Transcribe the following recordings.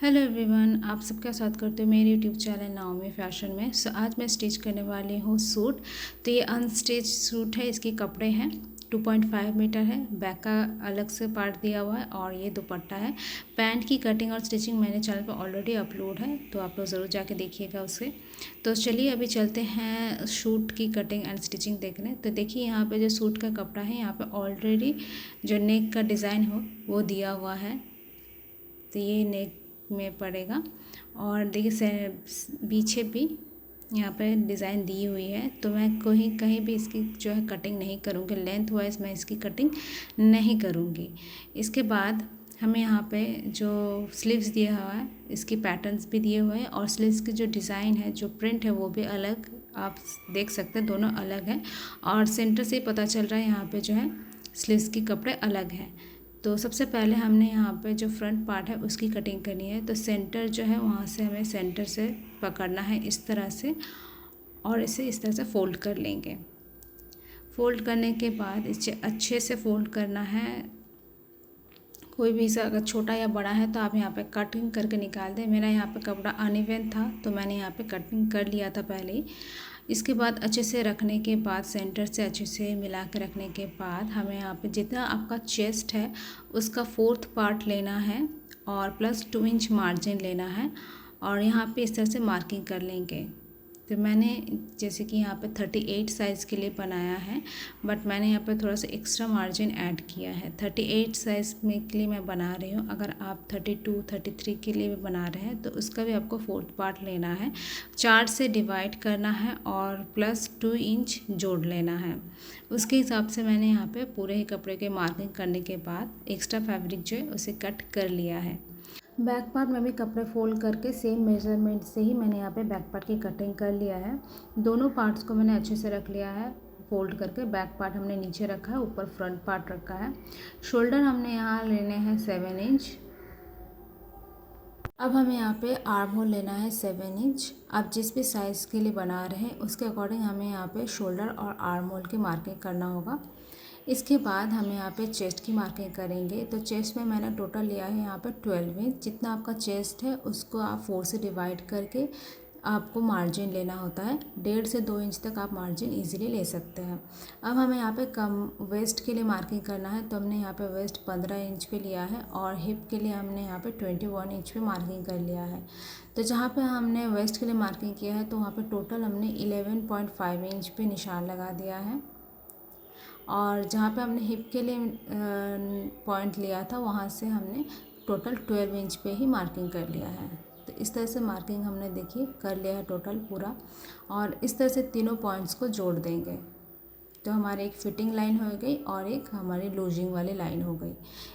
Hello everyone, आप सबका स्वागत करते हो मेरे यूट्यूब चैनल नाओमी फैशन में। आज मैं स्टिच करने वाली हूँ सूट। तो ये अनस्टिच सूट है, इसके कपड़े हैं 2.5 मीटर है, बैक का अलग से पार्ट दिया हुआ है और ये दुपट्टा है। पैंट की कटिंग और स्टिचिंग मैंने चैनल पर ऑलरेडी अपलोड है, तो आप लोग ज़रूर जाके देखिएगा उसे। तो चलिए अभी चलते हैं सूट की कटिंग एंड स्टिचिंग देखने। तो देखिए यहाँ पे जो सूट का कपड़ा है, यहाँ पे ऑलरेडी जो नेक का डिज़ाइन हो वो दिया हुआ है। तो ये नेक में पड़ेगा और देखिए पीछे भी यहाँ पे डिज़ाइन दी हुई है। तो मैं कहीं भी इसकी जो है कटिंग नहीं करूँगी, लेंथ वाइज मैं इसकी कटिंग नहीं करूँगी। इसके बाद हमें यहाँ पे जो स्लीव्स दिया हुआ है, इसकी पैटर्न्स भी दिए हुए हैं और स्लीव्स की जो डिज़ाइन है, जो प्रिंट है, वो भी अलग आप देख सकते हैं, दोनों अलग हैं। और सेंटर से पता चल रहा है यहाँ पे जो है स्लीव्स के कपड़े अलग हैं। तो सबसे पहले हमने यहाँ पे जो फ्रंट पार्ट है उसकी कटिंग करनी है। तो सेंटर जो है वहाँ से हमें सेंटर से पकड़ना है इस तरह से, और इसे इस तरह से फ़ोल्ड कर लेंगे। फ़ोल्ड करने के बाद इसे अच्छे से फ़ोल्ड करना है। कोई भी अगर छोटा या बड़ा है तो आप यहाँ पे कटिंग करके निकाल दें। मेरा यहाँ पे कपड़ा अनइवन था तो मैंने यहाँ पे कटिंग कर लिया था पहले ही। इसके बाद अच्छे से रखने के बाद, सेंटर से अच्छे से मिला के रखने के बाद, हमें यहाँ पे जितना आपका चेस्ट है उसका 4th पार्ट लेना है और प्लस 2 इंच मार्जिन लेना है और यहाँ पे इस तरह से मार्किंग कर लेंगे। तो मैंने जैसे कि यहाँ पे 38 साइज़ के लिए बनाया है, बट मैंने यहाँ पे थोड़ा सा एक्स्ट्रा मार्जिन ऐड किया है। 38 साइज़ में के लिए मैं बना रही हूँ। अगर आप 32, 33 के लिए भी बना रहे हैं तो उसका भी आपको 4th पार्ट लेना है, 4 से डिवाइड करना है और प्लस 2 इंच जोड़ लेना है। उसके हिसाब से मैंने यहाँ पे पूरे ही कपड़े के मार्किंग करने के बाद एक्स्ट्रा फैब्रिक जो है उसे कट कर लिया है। बैक पार्ट में भी कपड़े फोल्ड करके सेम मेजरमेंट से ही मैंने यहाँ पे बैक पार्ट की कटिंग कर लिया है। दोनों पार्ट्स को मैंने अच्छे से रख लिया है फोल्ड करके। बैक पार्ट हमने नीचे रखा है, ऊपर फ्रंट पार्ट रखा है। शोल्डर हमने यहाँ लेने हैं 7 इंच। अब हमें यहाँ पे आर्म होल लेना है 7 इंच। आप जिस भी साइज़ के लिए बना रहे हैं उसके अकॉर्डिंग हमें यहाँ पे शोल्डर और आर्म होल की मार्किंग करना होगा। इसके बाद हम यहाँ पे चेस्ट की मार्किंग करेंगे। तो चेस्ट में मैंने टोटल लिया है यहाँ पे 12 इंच। जितना आपका चेस्ट है उसको आप 4 से डिवाइड करके आपको मार्जिन लेना होता है। 1.5 से 2 इंच तक आप मार्जिन इजीली ले सकते हैं। अब हमें यहाँ पे कम वेस्ट के लिए मार्किंग करना है। तो हमने यहाँ पे वेस्ट 15 इंच पे लिया है और हिप के लिए हमने यहाँ पे 21 इंच पे मार्किंग कर लिया है। तो जहाँ पे हमने वेस्ट के लिए मार्किंग किया है तो वहाँ पे टोटल हमने 11.5 इंच पे निशान लगा दिया है और जहाँ पे हमने हिप के लिए पॉइंट लिया था वहाँ से हमने टोटल 12 इंच पे ही मार्किंग कर लिया है। तो इस तरह से मार्किंग हमने देखिए कर लिया है टोटल पूरा, और इस तरह से तीनों पॉइंट्स को जोड़ देंगे। तो हमारी एक फिटिंग लाइन हो गई और एक हमारी लूजिंग वाली लाइन हो गई।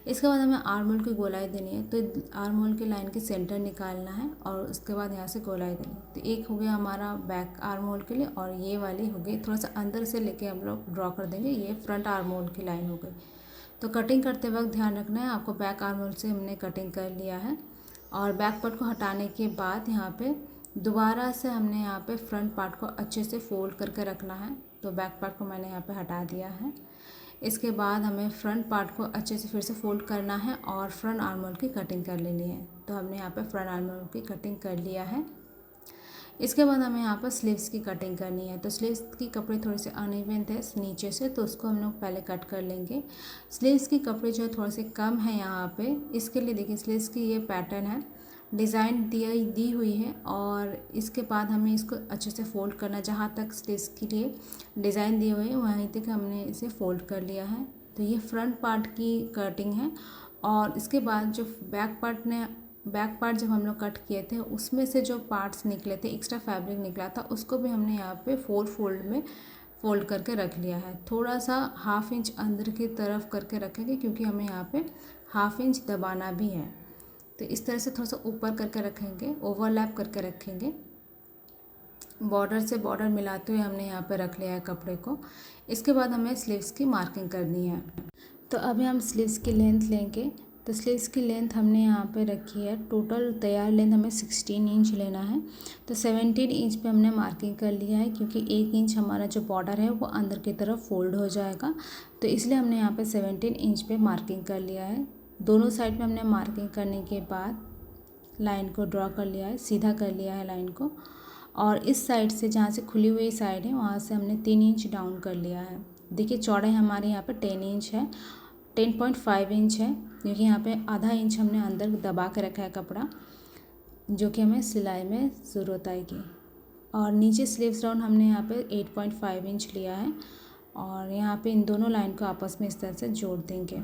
इसके बाद हमें आर्म होल की गोलाई देनी है। तो आर्म होल की लाइन के सेंटर निकालना है और उसके बाद यहाँ से गोलाई देनी है। तो एक हो गया हमारा बैक आर्म होल के लिए और ये वाली हो गई, थोड़ा सा अंदर से लेके हम लोग ड्रॉ कर देंगे, ये फ्रंट आर्म होल की लाइन हो गई। तो कटिंग करते वक्त ध्यान रखना है आपको, बैक आर्म होल से हमने कटिंग कर लिया है और बैक पार्ट को हटाने के बाद यहाँ पे दोबारा से हमने यहाँ पे फ्रंट पार्ट को अच्छे से फोल्ड करके रखना है। तो बैक पार्ट को मैंने यहाँ पे हटा दिया है। इसके बाद हमें फ्रंट पार्ट को अच्छे से फिर से फोल्ड करना है और फ्रंट आर्म होल की कटिंग कर लेनी है। तो हमने यहाँ पे फ्रंट आर्म होल की कटिंग कर लिया है। इसके बाद हमें यहाँ पर स्लीव्स की कटिंग करनी है। तो स्लीव्स की कपड़े थोड़े से अनइवन थे नीचे से, तो उसको हम लोग पहले कट कर लेंगे। स्लीव्स की कपड़े जो है थोड़े से कम है यहाँ पे, इसके लिए देखिए स्लीव्स की ये पैटर्न है, डिज़ाइन दी हुई है और इसके बाद हमें इसको अच्छे से फोल्ड करना है। जहाँ तक स्लीव्स के लिए डिज़ाइन दिए हुए हैं वहीं तक हमने इसे फोल्ड कर लिया है। तो ये फ्रंट पार्ट की कटिंग है और इसके बाद जो बैक पार्ट जब हम लोग कट किए थे उसमें से जो पार्ट्स निकले थे, एक्स्ट्रा फैब्रिक निकला था, उसको भी हमने यहाँ पे 4 फोल्ड में फोल्ड करके रख लिया है। थोड़ा सा 1/2 इंच अंदर की तरफ करके रखेंगे क्योंकि हमें यहाँ पे 1/2 इंच दबाना भी है। तो इस तरह से थोड़ा सा ऊपर करके रखेंगे, ओवरलैप करके रखेंगे। बॉर्डर से बॉर्डर मिलाते हुए हमने यहाँ पे रख लिया है कपड़े को। इसके बाद हमें स्लीव्स की मार्किंग करनी है। तो अभी हम स्लीव्स की लेंथ लेंगे। तो स्लीव्स की लेंथ हमने यहाँ पे रखी है, टोटल तैयार लेंथ हमें 16 इंच लेना है। तो 17 इंच पे हमने मार्किंग कर लिया है क्योंकि 1 इंच हमारा जो बॉर्डर है वो अंदर की तरफ फोल्ड हो जाएगा। तो इसलिए हमने यहाँ पे 17 इंच पे मार्किंग कर लिया है। दोनों साइड पे हमने मार्किंग करने के बाद लाइन को ड्रॉ कर लिया है, सीधा कर लिया है लाइन को। और इस साइड से जहाँ से खुली हुई साइड है वहाँ से हमने 3 इंच डाउन कर लिया है। देखिए चौड़ाई हमारे यहाँ पे 10 इंच है, 10.5 इंच है, क्योंकि यहाँ पे आधा इंच हमने अंदर दबा के रखा है कपड़ा, जो कि हमें सिलाई में ज़रूरत आएगी। और नीचे स्लीव्स राउंड हमने यहाँ पे 8.5 इंच लिया है और यहाँ पे इन दोनों लाइन को आपस में इस तरह से जोड़ देंगे।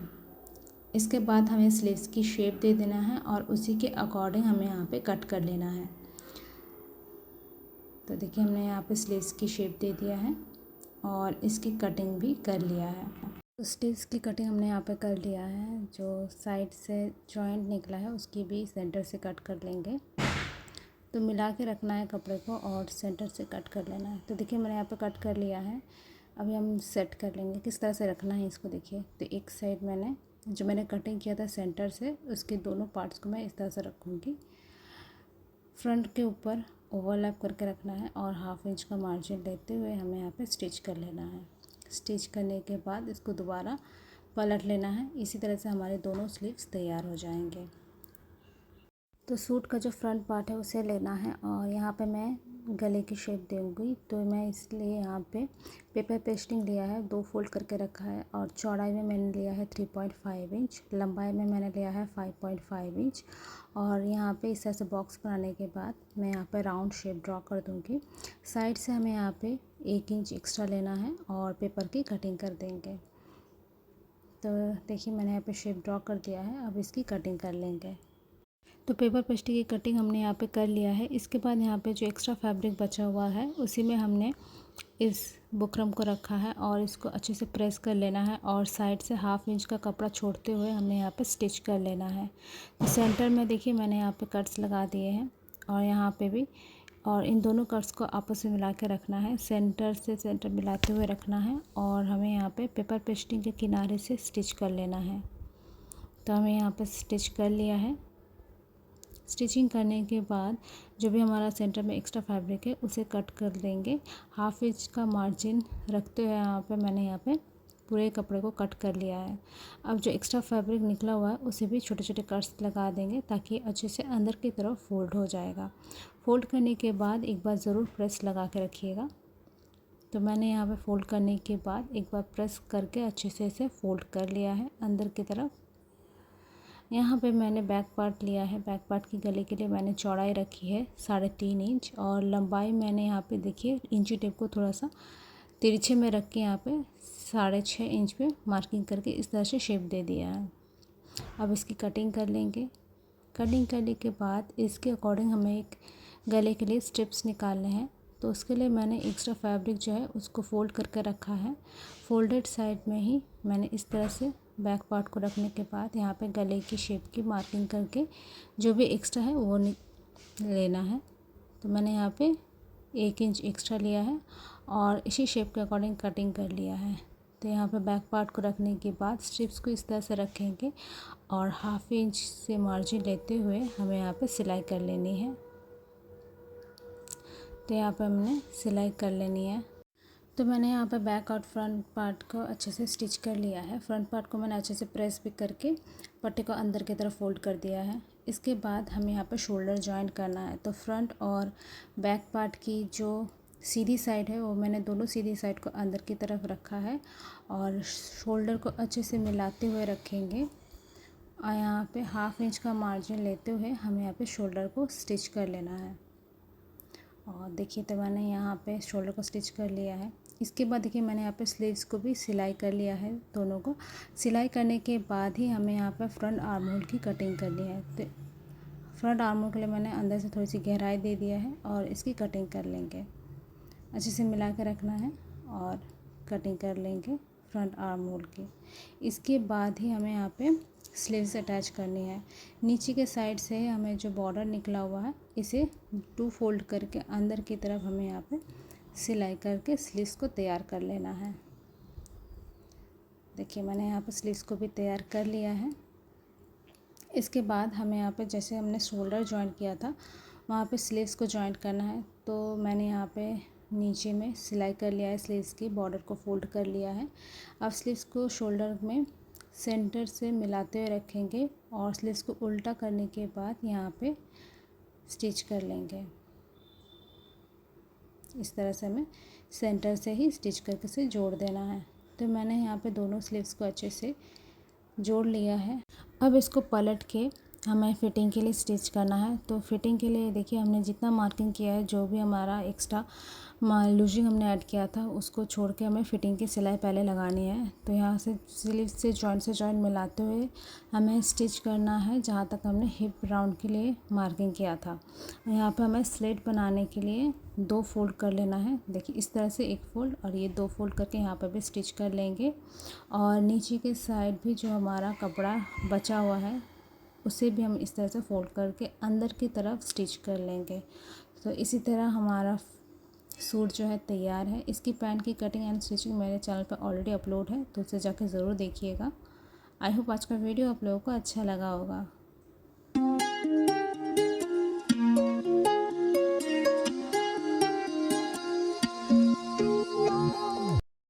इसके बाद हमें स्लीव्स की शेप दे देना है और उसी के अकॉर्डिंग हमें यहाँ पे कट कर लेना है। तो देखिए हमने यहाँ पे स्लीव्स की शेप दे दिया है और इसकी कटिंग भी कर लिया है। तो स्लीव्स की कटिंग हमने यहाँ पे कर लिया है। जो साइड से जॉइंट निकला है उसकी भी सेंटर से कट कर लेंगे। तो मिला के रखना है कपड़े को और सेंटर से कट कर लेना है। तो देखिए मैंने यहाँ पे कट कर लिया है। अभी हम सेट कर लेंगे किस तरह से रखना है इसको। देखिए तो एक साइड मैंने कटिंग किया था सेंटर से, उसके दोनों पार्ट्स को मैं इस तरह से रखूँगी। फ्रंट के ऊपर ओवरलैप करके रखना है और हाफ इंच का मार्जिन लेते हुए हमें यहाँ पे स्टिच कर लेना है। स्टिच करने के बाद इसको दोबारा पलट लेना है। इसी तरह से हमारे दोनों स्लीव्स तैयार हो जाएंगे। तो सूट का जो फ्रंट पार्ट है उसे लेना है और यहाँ पे मैं गले की शेप दूँगी। तो मैं इसलिए यहाँ पे पेपर पेस्टिंग लिया है, 2 फोल्ड करके रखा है और चौड़ाई में मैंने लिया है 3.5 इंच, लंबाई में मैंने लिया है 5.5 इंच। और यहाँ पे इस तरह से बॉक्स बनाने के बाद मैं यहाँ पे राउंड शेप ड्रॉ कर दूँगी। साइड से हमें यहाँ पे 1 इंच एक्स्ट्रा लेना है और पेपर की कटिंग कर देंगे। तो देखिए मैंने यहाँ पे शेप ड्रॉ कर दिया है, अब इसकी कटिंग कर लेंगे। तो पेपर पेस्ट्री की कटिंग हमने यहाँ पे कर लिया है। इसके बाद यहाँ पे जो एक्स्ट्रा फैब्रिक बचा हुआ है उसी में हमने इस बुकरम को रखा है और इसको अच्छे से प्रेस कर लेना है और साइड से हाफ इंच का कपड़ा छोड़ते हुए हमने यहाँ पे स्टिच कर लेना है। तो सेंटर में देखिए मैंने यहाँ पे कट्स लगा दिए हैं और यहाँ पे भी, और इन दोनों कट्स को आपस में मिला के रखना है, सेंटर से सेंटर मिलाते हुए रखना है और हमें यहाँ पे पेपर पेस्टिंग के किनारे से स्टिच कर लेना है। तो हमें यहाँ पे स्टिच कर लिया है। स्टिचिंग करने के बाद जो भी हमारा सेंटर में एक्स्ट्रा फैब्रिक है उसे कट कर देंगे। हाफ इंच का मार्जिन रखते हुए यहाँ पे पूरे कपड़े को कट कर लिया है। अब जो एक्स्ट्रा फैब्रिक निकला हुआ है उसे भी छोटे छोटे कट्स लगा देंगे ताकि अच्छे से अंदर की तरफ फोल्ड हो जाएगा। फोल्ड करने के बाद एक बार ज़रूर प्रेस लगा के रखिएगा। तो मैंने यहाँ पे फोल्ड करने के बाद एक बार प्रेस करके अच्छे से इसे फोल्ड कर लिया है अंदर की तरफ। यहाँ पे मैंने बैक पार्ट लिया है। बैक पार्ट की गले के लिए मैंने चौड़ाई रखी है 3.5 इंच और लंबाई मैंने यहाँ पे देखिए इंची टेप को थोड़ा सा तिरछे में रख के यहाँ पे 6.5 इंच पे मार्किंग करके इस तरह से शेप दे दिया है। अब इसकी कटिंग कर लेंगे। कटिंग करने के बाद इसके अकॉर्डिंग हमें एक गले के लिए स्ट्रिप्स निकालने हैं। तो उसके लिए मैंने एक्स्ट्रा फैब्रिक जो है उसको फोल्ड करके रखा है। फोल्डेड साइड में ही मैंने इस तरह से बैक पार्ट को रखने के बाद यहाँ पे गले की शेप की मार्किंग करके जो भी एक्स्ट्रा है वो लेना है। तो मैंने यहाँ पे 1 इंच एक्स्ट्रा लिया है और इसी शेप के अकॉर्डिंग कटिंग कर लिया है। तो यहाँ पे बैक पार्ट को रखने के बाद स्ट्रिप्स को इस तरह से रखेंगे और हाफ इंच से मार्जिन लेते हुए हमें यहाँ पे सिलाई कर लेनी है। तो यहाँ पे हमने सिलाई कर लेनी है। तो मैंने यहाँ पे बैक और फ्रंट पार्ट को अच्छे से स्टिच कर लिया है। फ्रंट पार्ट को मैंने अच्छे से प्रेस भी करके पट्टी को अंदर की तरफ फोल्ड कर दिया है। इसके बाद हमें यहाँ पे शोल्डर जॉइंट करना है। तो फ्रंट और बैक पार्ट की जो सीधी साइड है वो मैंने दोनों सीधी साइड को अंदर की तरफ रखा है और शोल्डर को अच्छे से मिलाते हुए रखेंगे और यहाँ पे हाफ इंच का मार्जिन लेते हुए हमें यहाँ पे शोल्डर को स्टिच कर लेना है। और देखिए तो मैंने यहाँ पे शोल्डर को स्टिच कर लिया है। इसके बाद देखिए मैंने यहाँ पे स्लीव्स को भी सिलाई कर लिया है। दोनों को सिलाई करने के बाद ही हमें यहाँ पे फ्रंट आर्म होल की कटिंग करनी है। तो फ्रंट आर्म होल के लिए मैंने अंदर से थोड़ी सी गहराई दे दिया है और इसकी कटिंग कर लेंगे। अच्छे से मिला के रखना है और कटिंग कर लेंगे फ्रंट आर्म होल की। इसके बाद ही हमें यहाँ पे स्लीव्स अटैच करनी है। नीचे के साइड से हमें जो बॉर्डर निकला हुआ है इसे 2 फोल्ड करके अंदर की तरफ हमें यहाँ पे सिलाई करके स्लीव्स को तैयार कर लेना है। देखिए मैंने यहाँ पे स्लीव्स को भी तैयार कर लिया है। इसके बाद हमें यहाँ पे जैसे हमने शोल्डर जॉइंट किया था वहाँ पे स्लीव्स को जॉइंट करना है। तो मैंने यहाँ पे नीचे में सिलाई कर लिया है, स्लीव्स की बॉर्डर को फोल्ड कर लिया है। अब स्लीव्स को शोल्डर में सेंटर से मिलाते हुए रखेंगे और स्लीव्स को उल्टा करने के बाद यहाँ पे स्टिच कर लेंगे। इस तरह से हमें सेंटर से ही स्टिच करके से जोड़ देना है। तो मैंने यहाँ पे दोनों स्लीव्स को अच्छे से जोड़ लिया है। अब इसको पलट के हमें फिटिंग के लिए स्टिच करना है। तो फिटिंग के लिए देखिए हमने जितना मार्किंग किया है, जो भी हमारा एक्स्ट्रा लूजिंग हमने ऐड किया था उसको छोड़ के हमें फिटिंग की सिलाई पहले लगानी है। तो यहाँ से स्लीव से जॉइंट मिलाते हुए हमें स्टिच करना है जहाँ तक हमने हिप राउंड के लिए मार्किंग किया था। यहाँ पे हमें स्लिट बनाने के लिए 2 फोल्ड कर लेना है। देखिए इस तरह से 1 फोल्ड और ये 2 फोल्ड करके यहाँ पर भी स्टिच कर लेंगे। और नीचे के साइड भी जो हमारा कपड़ा बचा हुआ है उसे भी हम इस तरह से फोल्ड करके अंदर की तरफ स्टिच कर लेंगे। तो इसी तरह हमारा सूट जो है तैयार है। इसकी पैंट की कटिंग एंड स्टिचिंग मेरे चैनल पर ऑलरेडी अपलोड है, तो उसे जाके ज़रूर देखिएगा। आई होप आज का वीडियो आप लोगों को अच्छा लगा होगा।